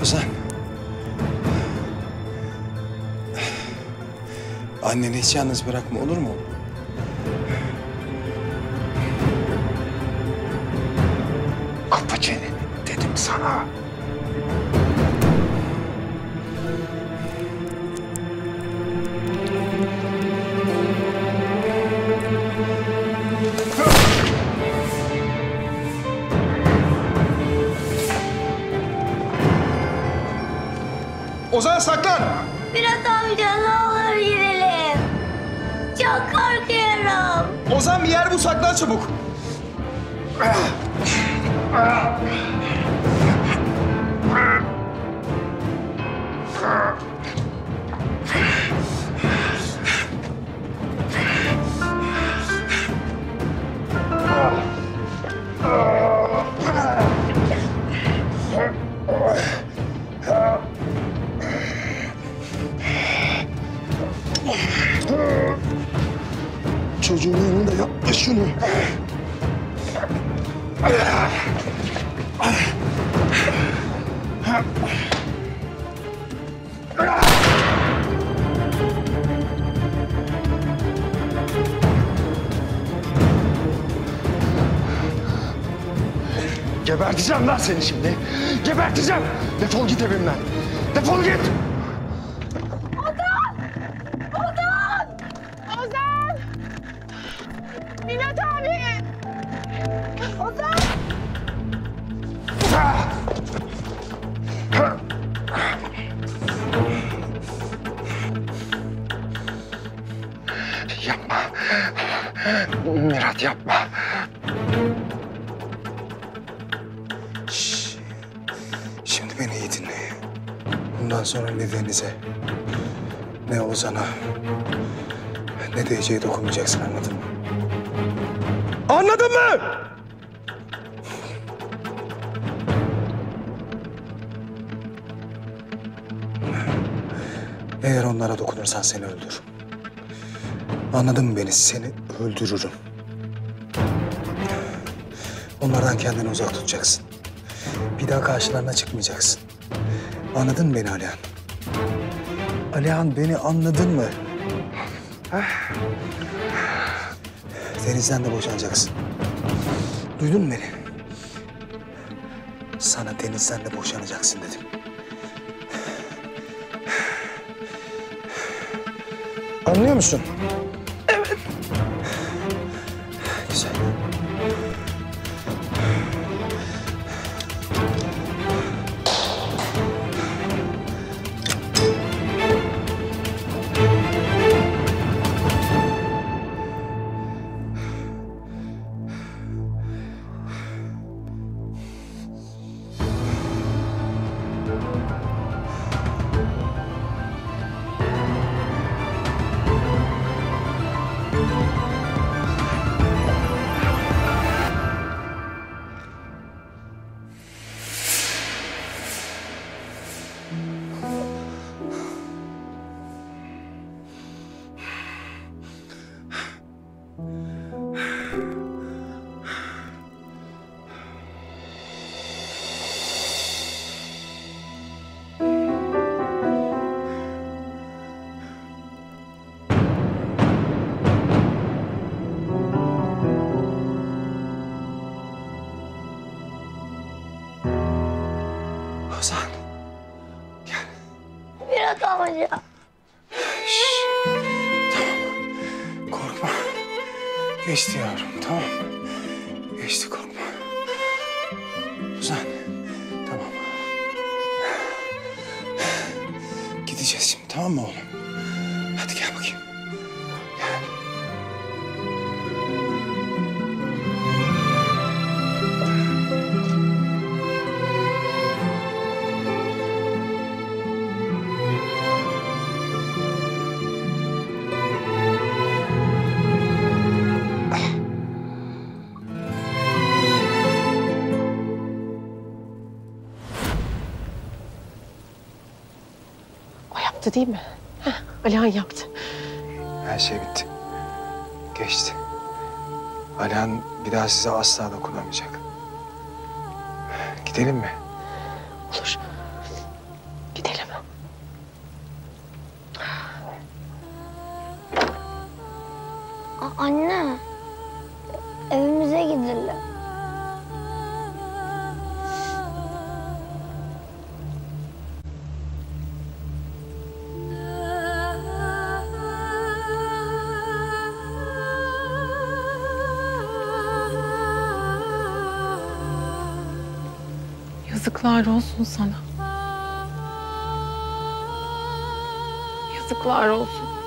Ozan. Anneni hiç yalnız bırakma, olur mu? Kapa çeneni dedim sana. Ozan saklan! Mirat amca ne olur gidelim. Çok korkuyorum. Ozan bir yer bul, saklan çabuk. Çocuğun yanında yapma şunu. Geberteceğim lan seni şimdi. Geberteceğim. Defol git evimden. Defol git. Ozan! Mirat abi! Ozan! Yapma. Mirat yapma. Şimdi beni iyi dinle. Bundan sonra ne Deniz'e, ne Ozan'a, ne de Ece'ye dokunmayacaksın, anladın mı? Anladın mı? Eğer onlara dokunursan seni öldürürüm. Anladın mı beni? Seni öldürürüm. Onlardan kendini uzak tutacaksın. Bir daha karşılarına çıkmayacaksın. Anladın mı beni Alihan? Alihan, beni anladın mı? Deniz'den de boşanacaksın. Duydun mu beni? Sana Deniz'den de boşanacaksın dedim. Anlıyor musun? Evet. Güzel. Ozan. Gel. Mirat amca. Tamam. Korkma. Geçti yavrum, tamam. Geçti, korkma. Ozan. Tamam. Gideceğiz şimdi, tamam mı oğlum? Hadi gel bakayım. Gel. O yaptı değil mi? Heh, Alihan yaptı. Her şey bitti. Geçti. Alihan bir daha size asla dokunamayacak. Gidelim mi? Olur. gidelim. Yazıklar olsun sana. Yazıklar olsun.